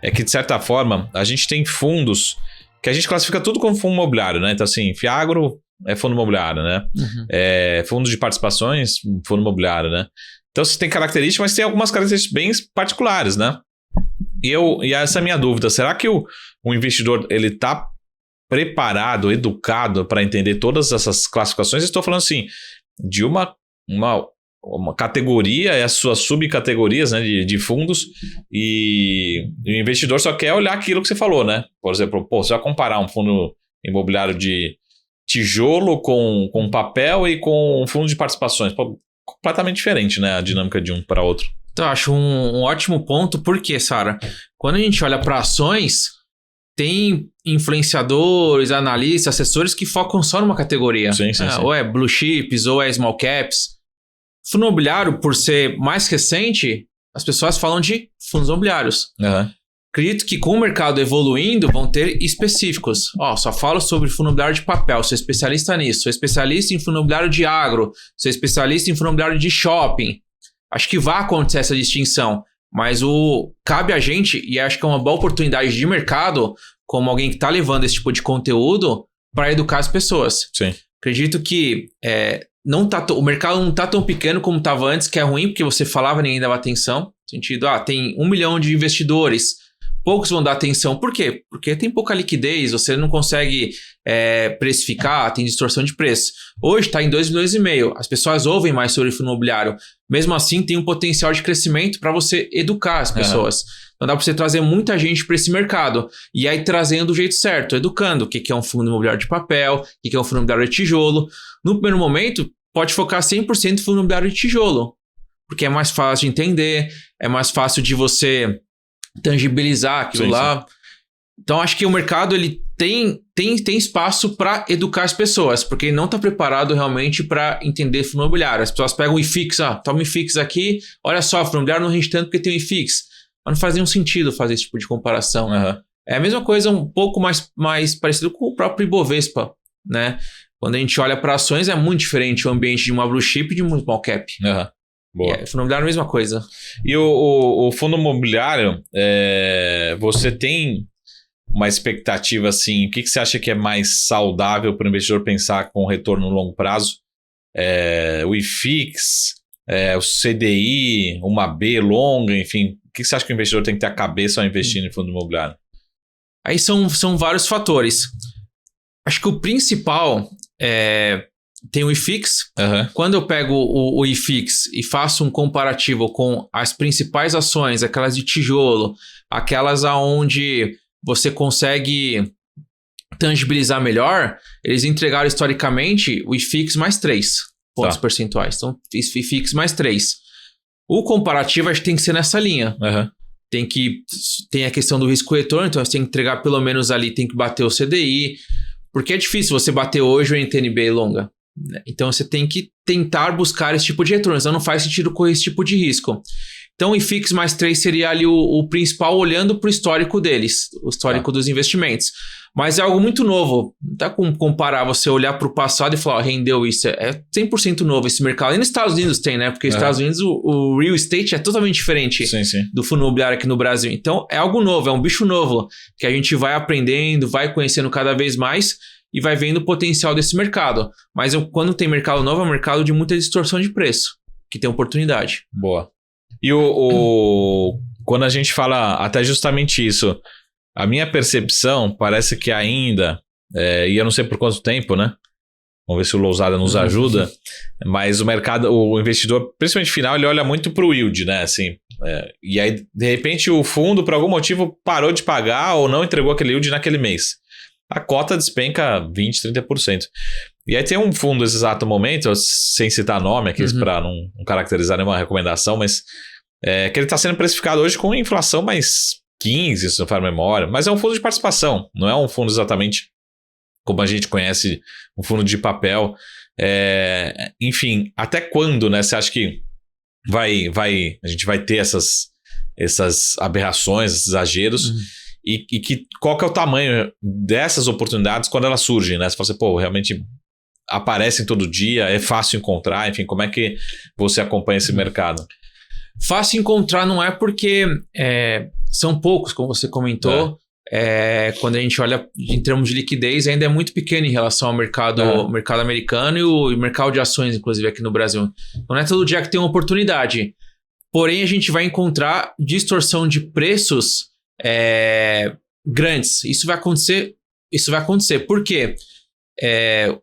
Speaker 1: é que, de certa forma, a gente tem fundos que a gente classifica tudo como fundo imobiliário, né? Então, assim, Fiagro é fundo imobiliário, né? Fundo de participações, fundo imobiliário, né? Então, você tem características, mas tem algumas características bem particulares, né? E essa é a minha dúvida. Será que o investidor ele está preparado, educado para entender todas essas classificações? Estou falando assim, de uma categoria e as suas subcategorias, né, de fundos, e o investidor só quer olhar aquilo que você falou, né? Por exemplo, você vai comparar um fundo imobiliário de tijolo com papel e com um fundo de participações. Completamente diferente, né? A dinâmica de um para outro.
Speaker 2: Então, eu acho um ótimo ponto. Por quê, Sara? Quando a gente olha para ações, tem influenciadores, analistas, assessores que focam só numa categoria.
Speaker 1: Sim.
Speaker 2: Ou é blue chips, ou é small caps. Fundo imobiliário, por ser mais recente, as pessoas falam de fundos imobiliários. Acredito que com o mercado evoluindo, vão ter específicos. Só falo sobre fundo imobiliário de papel, sou especialista nisso. Sou especialista em fundo imobiliário de agro. Sou especialista em fundo imobiliário de shopping. Acho que vai acontecer essa distinção. Mas cabe a gente, e acho que é uma boa oportunidade de mercado, como alguém que está levando esse tipo de conteúdo, para educar as pessoas.
Speaker 1: Sim.
Speaker 2: Acredito que o mercado não está tão pequeno como estava antes, que é ruim, porque você falava e ninguém dava atenção. No sentido, tem 1 milhão de investidores. Poucos vão dar atenção. Por quê? Porque tem pouca liquidez, você não consegue precificar, tem distorção de preço. Hoje está em 2,5 milhões. As pessoas ouvem mais sobre fundo imobiliário. Mesmo assim, tem um potencial de crescimento para você educar as pessoas. Então dá para você trazer muita gente para esse mercado. E aí trazendo do jeito certo, educando o que é um fundo imobiliário de papel, o que é um fundo imobiliário de tijolo. No primeiro momento, pode focar 100% no fundo imobiliário de tijolo. Porque é mais fácil de entender, é mais fácil de você tangibilizar aquilo lá. Então, acho que o mercado ele tem espaço para educar as pessoas, porque ele não está preparado realmente para entender fundo imobiliário. As pessoas pegam o IFIX, toma o IFIX aqui, olha só, fundo imobiliário não rende tanto porque tem o IFIX. Mas não faz nenhum sentido fazer esse tipo de comparação. É a mesma coisa, um pouco mais parecido com o próprio Ibovespa, né? Quando a gente olha para ações, é muito diferente o ambiente de uma blue chip e de uma small cap.
Speaker 1: Boa.
Speaker 2: Fundo imobiliário é a mesma coisa.
Speaker 1: E o fundo imobiliário, você tem uma expectativa assim, o que você acha que é mais saudável para o investidor pensar com retorno no longo prazo? O IFIX, o CDI, uma B longa, enfim, o que você acha que o investidor tem que ter a cabeça ao investir em fundo imobiliário?
Speaker 2: Aí são vários fatores. Acho que o principal tem o IFIX. Quando eu pego o IFIX e faço um comparativo com as principais ações, aquelas de tijolo, aquelas aonde você consegue tangibilizar melhor, eles entregaram historicamente o IFIX mais 3 pontos percentuais. Então, IFIX mais 3. O comparativo acho que tem que ser nessa linha. Tem a questão do risco retorno, então você tem que entregar pelo menos ali, tem que bater o CDI, porque é difícil você bater hoje o NTNB longa. Então você tem que tentar buscar esse tipo de retorno, então não faz sentido correr esse tipo de risco. Então o IFIX mais 3 seria ali o principal, olhando para o histórico deles, o histórico dos investimentos. Mas é algo muito novo. Não dá como comparar você olhar para o passado e falar, rendeu isso. É 100% novo esse mercado. E nos Estados Unidos tem, né? Porque nos Estados Unidos o real estate é totalmente diferente do fundo imobiliário aqui no Brasil. Então é algo novo, é um bicho novo que a gente vai aprendendo, vai conhecendo cada vez mais e vai vendo o potencial desse mercado. Mas quando tem mercado novo, é um mercado de muita distorção de preço, que tem oportunidade.
Speaker 1: Boa. E quando a gente fala até justamente isso, a minha percepção parece que ainda, e eu não sei por quanto tempo, né? Vamos ver se o Lousada nos ajuda, mas o mercado, o investidor, principalmente final, ele olha muito para o yield, né? Assim, e aí, de repente, o fundo, por algum motivo, parou de pagar ou não entregou aquele yield naquele mês. A cota despenca 20%, 30%. E aí tem um fundo nesse exato momento, sem citar nome aqui, para não caracterizar nenhuma recomendação, mas que ele está sendo precificado hoje com inflação mais 15, se não for a memória, mas é um fundo de participação, não é um fundo exatamente como a gente conhece, um fundo de papel. Enfim, até quando, né? Você acha que a gente vai ter essas aberrações, esses exageros? E qual que é o tamanho dessas oportunidades quando elas surgem, né? Você fala assim, realmente aparecem todo dia, é fácil encontrar, enfim, como é que você acompanha esse mercado?
Speaker 2: Fácil encontrar não é porque são poucos, como você comentou. Quando a gente olha em termos de liquidez, ainda é muito pequeno em relação ao mercado americano e o mercado de ações, inclusive aqui no Brasil. Não é todo dia que tem uma oportunidade. Porém, a gente vai encontrar distorção de preços grandes. Isso vai acontecer. Por quê?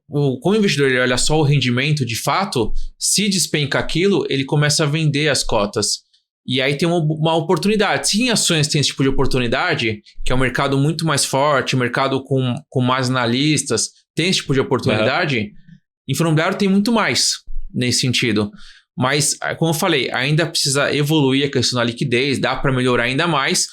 Speaker 2: Como o investidor ele olha só o rendimento de fato, se despenca aquilo, ele começa a vender as cotas. E aí tem uma oportunidade. Se em ações tem esse tipo de oportunidade, que é um mercado muito mais forte, um mercado com mais analistas, tem esse tipo de oportunidade, em fundo imobiliário tem muito mais nesse sentido. Mas, como eu falei, ainda precisa evoluir a questão da liquidez, dá para melhorar ainda mais.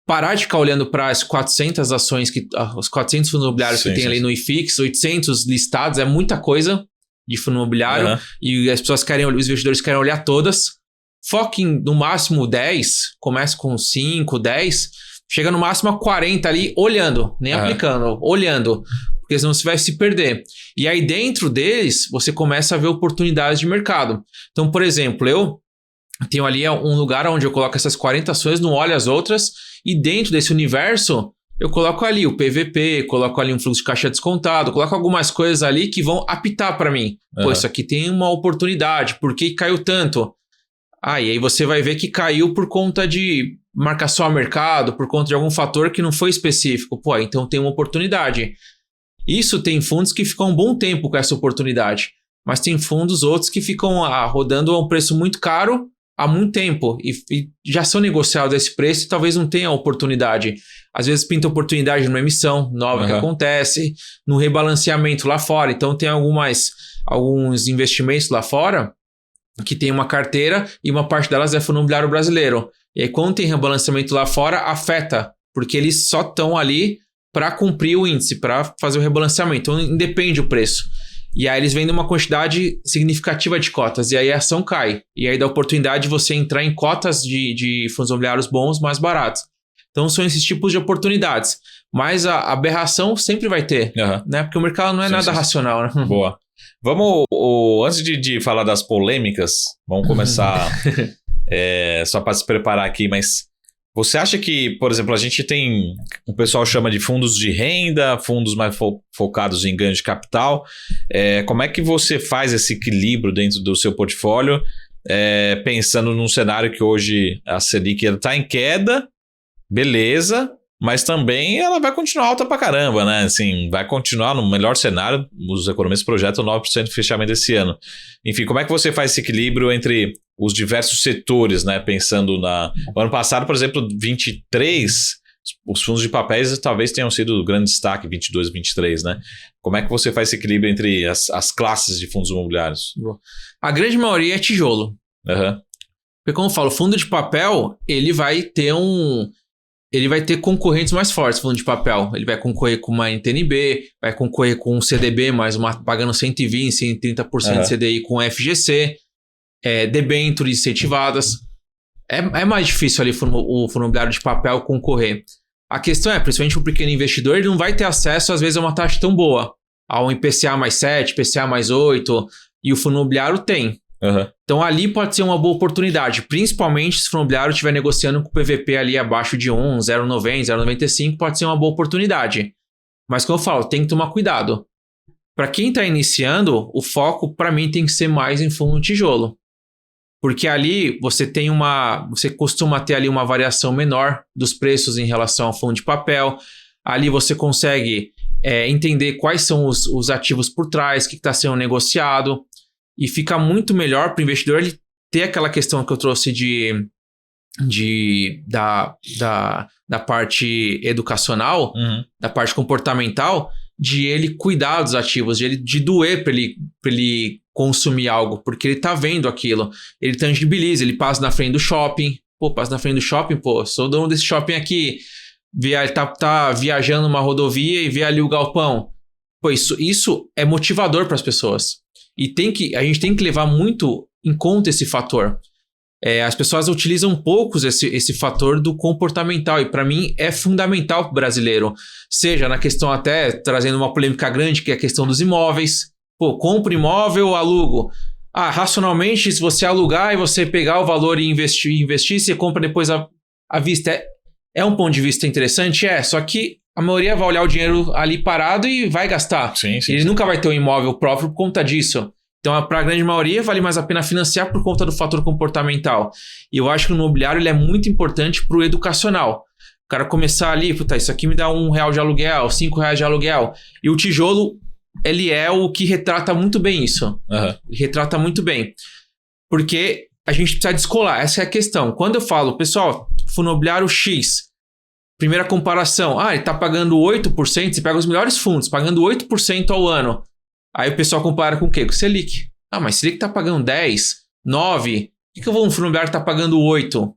Speaker 2: Parar de ficar olhando para as 400 ações, os 400 fundos imobiliários que tem ali no IFIX, 800 listados, é muita coisa de fundo imobiliário. E as pessoas os investidores querem olhar todas. Foque em, no máximo 10, comece com 5, 10, chega no máximo a 40 ali, olhando, nem aplicando, olhando, porque senão você vai se perder. E aí dentro deles, você começa a ver oportunidades de mercado. Então, por exemplo, eu tenho ali um lugar onde eu coloco essas 40 ações, não olho as outras, e dentro desse universo, eu coloco ali o PVP, coloco ali um fluxo de caixa descontado, coloco algumas coisas ali que vão apitar para mim. Pô, isso aqui tem uma oportunidade, por que caiu tanto? E aí você vai ver que caiu por conta de marcação a mercado, por conta de algum fator que não foi específico. Pô, então tem uma oportunidade. Isso tem fundos que ficam um bom tempo com essa oportunidade, mas tem fundos outros que ficam rodando a um preço muito caro há muito tempo e já são negociados a esse preço e talvez não tenha oportunidade. Às vezes pinta oportunidade numa emissão nova que acontece, no rebalanceamento lá fora. Então tem alguns investimentos lá fora que tem uma carteira e uma parte delas é fundo imobiliário brasileiro. E aí quando tem rebalanceamento lá fora, afeta, porque eles só estão ali para cumprir o índice, para fazer o rebalanceamento. Então, independe o preço. E aí eles vendem uma quantidade significativa de cotas, e aí a ação cai. E aí dá a oportunidade de você entrar em cotas de fundos imobiliários bons, mais baratos. Então são esses tipos de oportunidades. Mas a aberração sempre vai ter, né? Porque o mercado não é nada racional, né?
Speaker 1: Boa. Vamos, antes de falar das polêmicas, vamos começar só para se preparar aqui, mas você acha que, por exemplo, a gente tem, o pessoal chama de fundos de renda, fundos mais focados em ganho de capital, como é que você faz esse equilíbrio dentro do seu portfólio, pensando num cenário que hoje a Selic está em queda, beleza, mas também ela vai continuar alta pra caramba, né? Assim, vai continuar no melhor cenário, os economistas projetam 9% de fechamento esse ano. Enfim, como é que você faz esse equilíbrio entre os diversos setores, né? Pensando no ano passado, por exemplo, 23, os fundos de papéis talvez tenham sido o grande destaque, 22, 23, né? Como é que você faz esse equilíbrio entre as classes de fundos imobiliários?
Speaker 2: A grande maioria é tijolo. Porque como eu falo, fundo de papel, ele vai ter concorrentes mais fortes, fundo de papel. Ele vai concorrer com uma NTNB, vai concorrer com um CDB, pagando 120%, 130% de CDI com FGC, debêntures incentivadas. É mais difícil ali o fundo imobiliário de papel concorrer. A questão principalmente o pequeno investidor, ele não vai ter acesso, às vezes, a uma taxa tão boa. A um IPCA mais 7, IPCA mais 8, e o fundo imobiliário tem. Então ali pode ser uma boa oportunidade, principalmente se o fundo imobiliário estiver negociando com o PVP ali abaixo de 1, 0,90, 0,95, pode ser uma boa oportunidade. Mas como eu falo, tem que tomar cuidado. Para quem está iniciando, o foco para mim tem que ser mais em fundo tijolo. Porque ali você costuma ter ali uma variação menor dos preços em relação ao fundo de papel. Ali você consegue entender quais são os ativos por trás, o que está sendo negociado. E fica muito melhor para o investidor ele ter aquela questão que eu trouxe da parte educacional, da parte comportamental, de ele cuidar dos ativos, de doer para ele consumir algo, porque ele está vendo aquilo. Ele tangibiliza, ele passa na frente do shopping. Sou dono desse shopping aqui. Tá viajando uma rodovia e vê ali o galpão. Isso é motivador para as pessoas. E a gente tem que levar muito em conta esse fator. As pessoas utilizam poucos esse fator do comportamental. E para mim é fundamental para o brasileiro. Seja na questão até trazendo uma polêmica grande, que é a questão dos imóveis. Compro imóvel, alugo. Racionalmente, se você alugar e você pegar o valor e investir, você compra depois à vista. É um ponto de vista interessante? Só que a maioria vai olhar o dinheiro ali parado e vai gastar.
Speaker 1: Sim.
Speaker 2: Ele nunca vai ter um imóvel próprio por conta disso. Então, para a grande maioria, vale mais a pena financiar por conta do fator comportamental. E eu acho que o imobiliário ele é muito importante para o educacional. O cara começar ali, isso aqui me dá R$1 de aluguel, R$5 de aluguel. E o tijolo, ele é o que retrata muito bem isso. Retrata muito bem. Porque a gente precisa descolar, essa é a questão. Quando eu falo, pessoal, fundo imobiliário X, primeira comparação, ele está pagando 8%, você pega os melhores fundos, pagando 8% ao ano. Aí o pessoal compara com o quê? Com o Selic. Mas Selic está pagando 10, 9, por que um fundo imobiliário está pagando 8?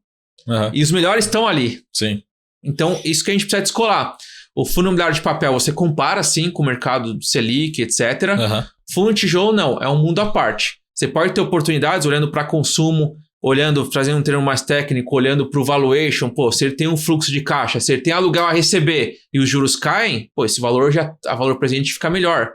Speaker 2: E os melhores estão ali.
Speaker 1: Sim.
Speaker 2: Então, isso que a gente precisa descolar. O fundo imobiliário de papel, você compara sim com o mercado Selic, etc. Fundo de tijolo, não, é um mundo à parte. Você pode ter oportunidades olhando para consumo, trazendo um termo mais técnico, olhando para o valuation, se ele tem um fluxo de caixa, se ele tem aluguel a receber e os juros caem, esse valor a valor presente fica melhor.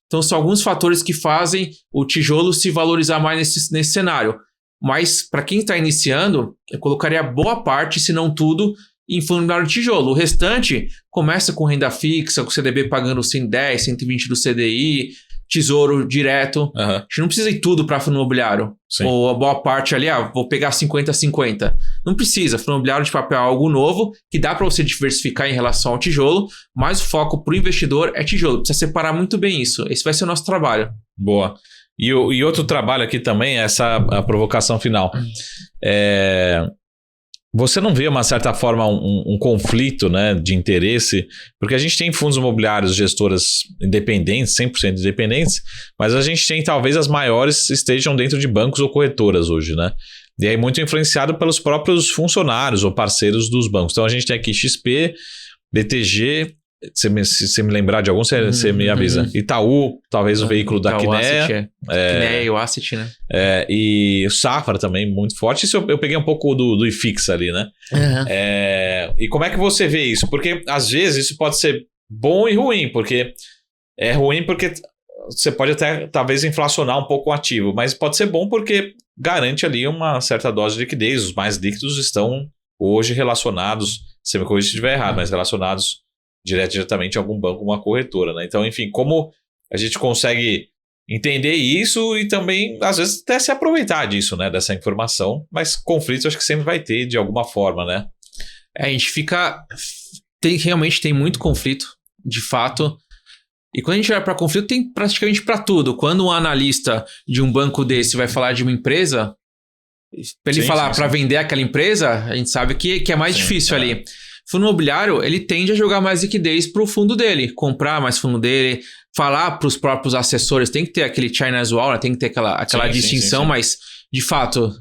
Speaker 2: Então, são alguns fatores que fazem o tijolo se valorizar mais nesse cenário. Mas, para quem está iniciando, eu colocaria boa parte, se não tudo, em fundo imobiliário de tijolo. O restante começa com renda fixa, com o CDB pagando 110, 120 do CDI, tesouro direto. A gente não precisa ir tudo para fundo imobiliário.
Speaker 1: Sim.
Speaker 2: Ou a boa parte ali, vou pegar 50-50. Não precisa. Fundo imobiliário de papel é algo novo, que dá para você diversificar em relação ao tijolo, mas o foco para o investidor é tijolo. Precisa separar muito bem isso. Esse vai ser o nosso trabalho.
Speaker 1: Boa. E outro trabalho aqui também é a provocação final. Você não vê, uma certa forma, um conflito, né, de interesse? Porque a gente tem fundos imobiliários, gestoras independentes, 100% independentes, mas a gente tem, talvez, as maiores estejam dentro de bancos ou corretoras hoje, né? E aí muito influenciado pelos próprios funcionários ou parceiros dos bancos. Então a gente tem aqui XP, BTG, se você me lembrar de algum, você me avisa. Itaú, talvez o veículo da Kinea.
Speaker 2: Kinea e o Asset, né?
Speaker 1: E o Safra também, muito forte. Isso eu peguei um pouco do IFIX ali, né? E como é que você vê isso? Porque às vezes isso pode ser bom e ruim, porque é ruim porque você pode até talvez inflacionar um pouco o ativo, mas pode ser bom porque garante ali uma certa dose de liquidez. Os mais líquidos estão hoje relacionados, se me corrija se estiver errado, mas relacionados diretamente a algum banco, uma corretora, né? Então, enfim, como a gente consegue entender isso e também, às vezes, até se aproveitar disso, né? Dessa informação, mas conflitos acho que sempre vai ter de alguma forma, né?
Speaker 2: A gente fica... realmente tem muito conflito, de fato. E quando a gente vai para conflito, tem praticamente para tudo. Quando um analista de um banco desse vai falar de uma empresa, para ele falar para vender aquela empresa, a gente sabe que é mais difícil ali. Fundo imobiliário, ele tende a jogar mais liquidez para o fundo dele, comprar mais fundo dele, falar para os próprios assessores, tem que ter aquele China's Wall, tem que ter aquela distinção, mas, de fato,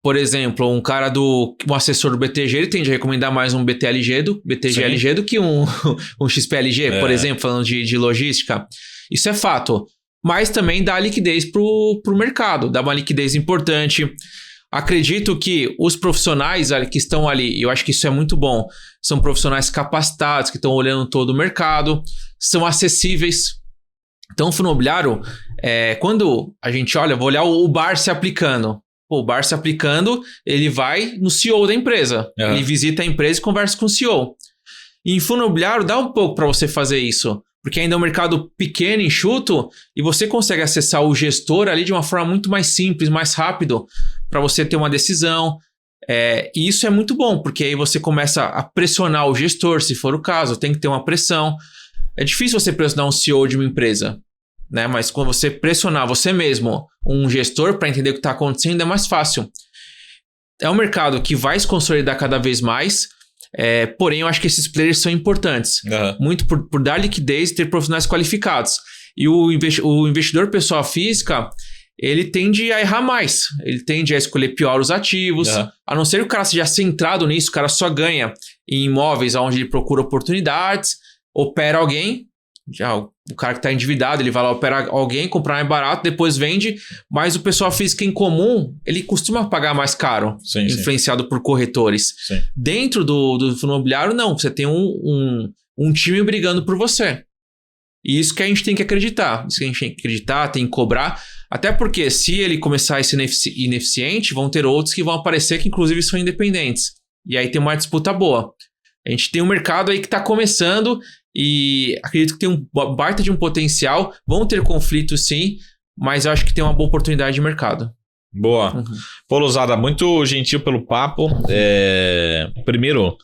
Speaker 2: por exemplo, um assessor do BTG, ele tende a recomendar mais um BTG-LG do que um XP-LG, por exemplo, falando de logística. Isso é fato, mas também dá liquidez para o mercado, dá uma liquidez importante. Acredito que os profissionais que estão ali, e eu acho que isso é muito bom, são profissionais capacitados, que estão olhando todo o mercado, são acessíveis. Então, o fundo imobiliário, quando a gente olha, vou olhar o Bar se aplicando. O Bar se aplicando, ele vai no CEO da empresa. Ele visita a empresa e conversa com o CEO. E em fundo imobiliário, dá um pouco para você fazer isso. Porque ainda é um mercado pequeno, enxuto, e você consegue acessar o gestor ali de uma forma muito mais simples, mais rápido, para você ter uma decisão. E isso é muito bom, porque aí você começa a pressionar o gestor, se for o caso, tem que ter uma pressão. É difícil você pressionar um CEO de uma empresa, né? Mas quando você pressionar você mesmo, um gestor, para entender o que está acontecendo, é mais fácil. É um mercado que vai se consolidar cada vez mais, porém eu acho que esses players são importantes. Muito por dar liquidez e ter profissionais qualificados. E o investidor pessoa física, ele tende a errar mais. Ele tende a escolher pior os ativos. A não ser que o cara seja centrado nisso, o cara só ganha em imóveis onde ele procura oportunidades, opera alguém. Já o cara que está endividado, ele vai lá operar alguém, comprar mais barato, depois vende. Mas o pessoal físico em comum, ele costuma pagar mais caro, influenciado por corretores. Dentro do fundo imobiliário, não. Você tem um time brigando por você. E isso que a gente tem que acreditar. Isso que a gente tem que acreditar, tem que cobrar. Até porque se ele começar a ser ineficiente, vão ter outros que vão aparecer que inclusive são independentes. E aí tem uma disputa boa. A gente tem um mercado aí que está começando e acredito que tem um baita de um potencial. Vão ter conflitos sim, mas eu acho que tem uma boa oportunidade de mercado.
Speaker 1: Boa. Pô, Lousada, muito gentil pelo papo. Primeiro,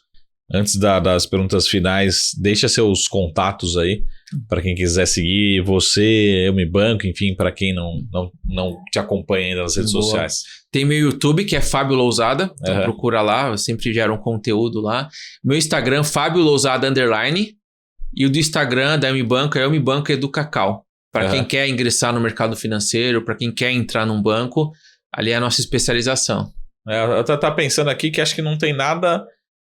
Speaker 1: antes das perguntas finais, deixa seus contatos aí para quem quiser seguir você, Eu Me Banco, enfim, para quem não te acompanha ainda nas redes sociais.
Speaker 2: Tem meu YouTube, que é Fábio Lousada, então procura lá, eu sempre gero um conteúdo lá. Meu Instagram, Fábio Lousada _, e o do Instagram da Eu Me Banco é Eu Me Banco Educacau. Para quem quer ingressar no mercado financeiro, para quem quer entrar num banco, ali é a nossa especialização.
Speaker 1: Eu tava pensando aqui que acho que não tem nada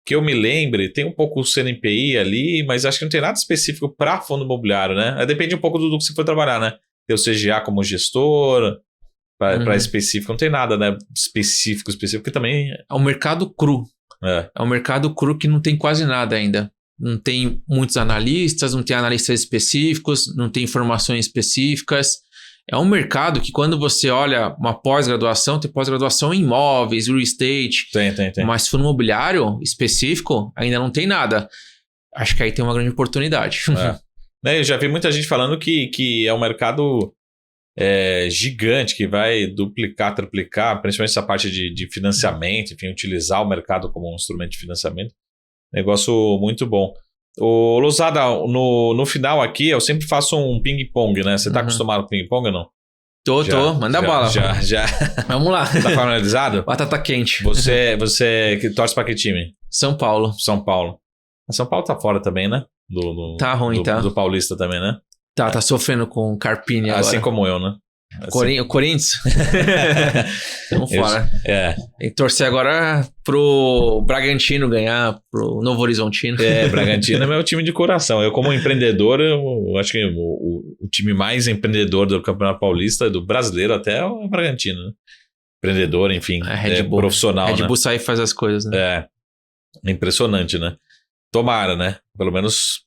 Speaker 1: que eu me lembre, tem um pouco o CNPI ali, mas acho que não tem nada específico para fundo imobiliário, né? Depende um pouco do que você for trabalhar, né? Tem o CGA como gestor, para específico, não tem nada, né? Específico, que também...
Speaker 2: É um mercado cru. É um mercado cru que não tem quase nada ainda. Não tem muitos analistas, não tem analistas específicos, não tem informações específicas. É um mercado que quando você olha uma pós-graduação, tem pós-graduação em imóveis, real estate.
Speaker 1: Tem.
Speaker 2: Mas fundo imobiliário específico, ainda não tem nada. Acho que aí tem uma grande oportunidade.
Speaker 1: Eu já vi muita gente falando que é um mercado gigante, que vai duplicar, triplicar, principalmente essa parte de financiamento, enfim, utilizar o mercado como um instrumento de financiamento. Negócio muito bom. Ô, Lousada, no final aqui, eu sempre faço um ping-pong, né? Você tá acostumado com ping-pong ou não?
Speaker 2: Tô. Manda bala.
Speaker 1: Já.
Speaker 2: Vamos lá.
Speaker 1: Tá familiarizado?
Speaker 2: Batata quente.
Speaker 1: Você que torce pra que time?
Speaker 2: São Paulo.
Speaker 1: São Paulo tá fora também, né?
Speaker 2: Tá ruim, tá?
Speaker 1: Do Paulista também, né?
Speaker 2: Tá sofrendo com Carpini agora.
Speaker 1: Assim como eu, né? Assim.
Speaker 2: O Corinthians? Vamos fora. Tem que torcer agora pro Bragantino ganhar, pro Novo Horizontino.
Speaker 1: Bragantino é meu time de coração. Eu, como empreendedor, eu acho que o time mais empreendedor do Campeonato Paulista, do brasileiro até, é o Bragantino, né? Empreendedor, enfim,
Speaker 2: Red Bull,
Speaker 1: profissional,
Speaker 2: Red Bull sai e faz as coisas, né?
Speaker 1: Impressionante, né? Tomara, né? Pelo menos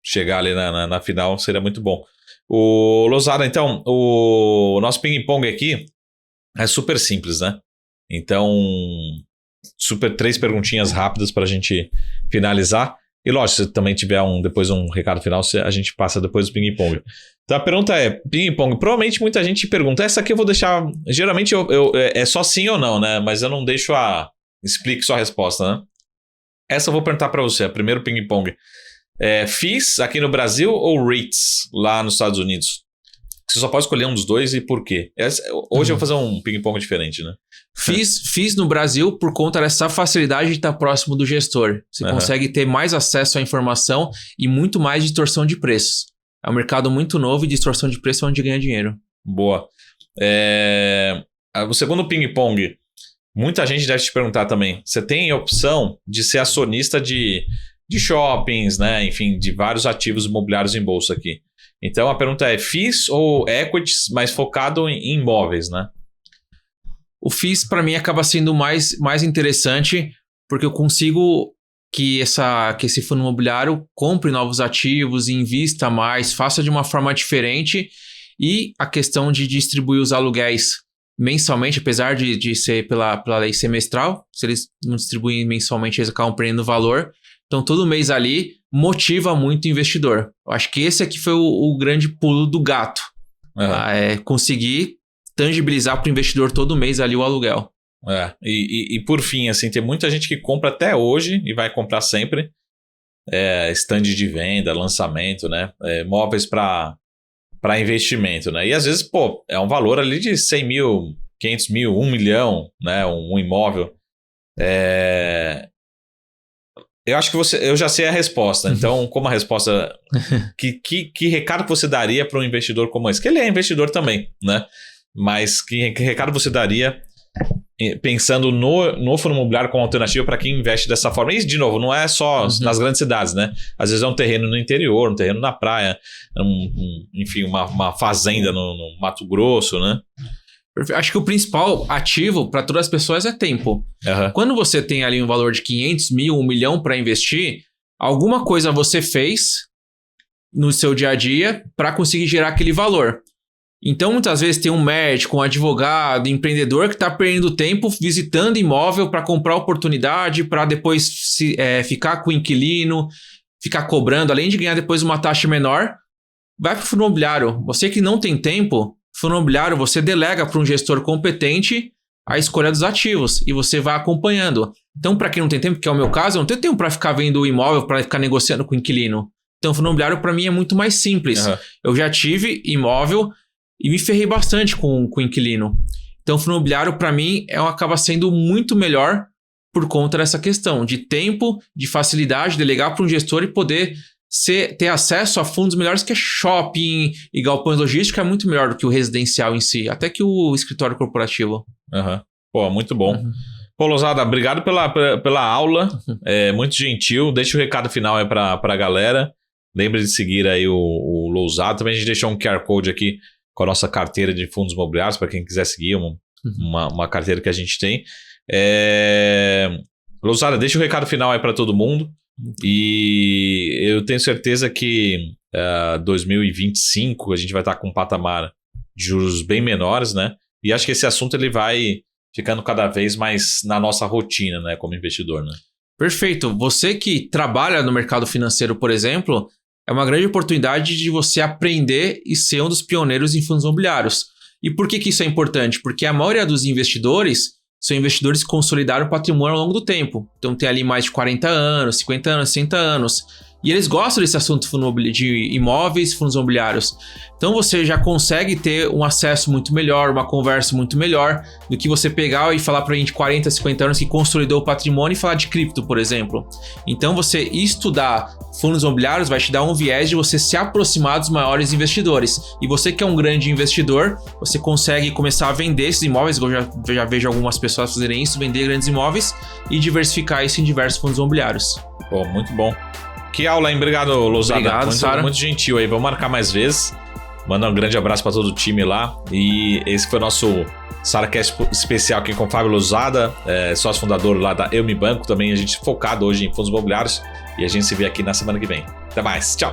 Speaker 1: chegar ali na final seria muito bom. O Lousada, então, o nosso ping-pong aqui é super simples, né? Então, super 3 perguntinhas rápidas para a gente finalizar. E lógico, se também tiver depois um recado final, a gente passa depois do ping-pong. Então a pergunta é, ping-pong, provavelmente muita gente pergunta, essa aqui eu vou deixar, geralmente é só sim ou não, né? Mas eu não deixo explique sua resposta, né? Essa eu vou perguntar para você, primeiro ping-pong. FIIs aqui no Brasil ou REITs lá nos Estados Unidos? Você só pode escolher um dos dois e por quê? Hoje eu vou fazer um ping-pong diferente, né?
Speaker 2: FIIs no Brasil por conta dessa facilidade de estar próximo do gestor. Você consegue ter mais acesso à informação e muito mais distorção de preços. É um mercado muito novo e distorção de preço é onde ganha dinheiro.
Speaker 1: Boa. O segundo ping-pong, muita gente deve te perguntar também. Você tem a opção de ser acionista de shoppings, né? Enfim, de vários ativos imobiliários em bolsa aqui. Então a pergunta é FIIs ou equities, mas focado em imóveis, né?
Speaker 2: O FIIs para mim acaba sendo mais interessante porque eu consigo que esse fundo imobiliário compre novos ativos, invista mais, faça de uma forma diferente e a questão de distribuir os aluguéis mensalmente, apesar de ser pela lei semestral, se eles não distribuem mensalmente, eles acabam perdendo valor. Então, todo mês ali motiva muito o investidor. Eu acho que esse aqui foi o grande pulo do gato. Conseguir tangibilizar para o investidor todo mês ali o aluguel.
Speaker 1: E por fim, assim, tem muita gente que compra até hoje e vai comprar sempre. Stand de venda, lançamento, né? Móveis para investimento, né? E às vezes, é um valor ali de 100 mil, 500 mil, 1 milhão, né? Um imóvel. Eu acho que eu já sei a resposta. Então, como a resposta... que recado você daria para um investidor como esse? Que ele é investidor também, né? Mas que recado você daria pensando no fundo imobiliário como alternativa para quem investe dessa forma? E, de novo, não é só nas grandes cidades, né? Às vezes é um terreno no interior, um terreno na praia, enfim, uma fazenda no Mato Grosso, né?
Speaker 2: Acho que o principal ativo para todas as pessoas é tempo. Quando você tem ali um valor de 500 mil, 1 milhão para investir, alguma coisa você fez no seu dia a dia para conseguir gerar aquele valor. Então, muitas vezes tem um médico, um advogado, empreendedor que está perdendo tempo visitando imóvel para comprar oportunidade, para depois ficar com o inquilino, ficar cobrando, além de ganhar depois uma taxa menor, vai para o fundo imobiliário. Você que não tem tempo, fundo imobiliário, você delega para um gestor competente a escolha dos ativos e você vai acompanhando. Então, para quem não tem tempo, que é o meu caso, eu não tenho tempo para ficar vendo o imóvel, para ficar negociando com o inquilino. Então, o fundo imobiliário, para mim, é muito mais simples. Eu já tive imóvel e me ferrei bastante com o inquilino. Então, o fundo imobiliário, para mim, acaba sendo muito melhor por conta dessa questão de tempo, de facilidade, delegar para um gestor e poder ter acesso a fundos melhores que shopping e galpões logísticos é muito melhor do que o residencial em si, até que o escritório corporativo.
Speaker 1: Muito bom. Lousada, obrigado pela aula, muito gentil. Deixa o recado final aí para a galera. Lembre de seguir aí o Lousada. Também a gente deixou um QR Code aqui com a nossa carteira de fundos imobiliários, para quem quiser seguir uma carteira que a gente tem. Lousada, deixa o recado final aí para todo mundo. E eu tenho certeza que 2025 a gente vai estar com um patamar de juros bem menores, né? E acho que esse assunto ele vai ficando cada vez mais na nossa rotina, né? Como investidor, né?
Speaker 2: Perfeito. Você que trabalha no mercado financeiro, por exemplo, é uma grande oportunidade de você aprender e ser um dos pioneiros em fundos imobiliários. E por que isso é importante? Porque a maioria dos investidores são investidores que consolidaram o patrimônio ao longo do tempo. Então tem ali mais de 40 anos, 50 anos, 60 anos. E eles gostam desse assunto de imóveis, fundos imobiliários. Então você já consegue ter um acesso muito melhor, uma conversa muito melhor do que você pegar e falar para gente 40, 50 anos que consolidou o patrimônio e falar de cripto, por exemplo. Então você estudar fundos imobiliários vai te dar um viés de você se aproximar dos maiores investidores. E você que é um grande investidor, você consegue começar a vender esses imóveis, eu já vejo algumas pessoas fazerem isso, vender grandes imóveis e diversificar isso em diversos fundos imobiliários.
Speaker 1: Pô, muito bom. Que aula, hein? Obrigado, Lousada.
Speaker 2: Obrigado, Sara.
Speaker 1: Muito gentil aí. Vamos marcar mais vezes. Manda um grande abraço para todo o time lá. E esse foi o nosso SaraCast especial aqui com o Fábio Lousada, sócio fundador lá da Eu Me Banco. Também a gente focado hoje em fundos imobiliários. E a gente se vê aqui na semana que vem. Até mais. Tchau.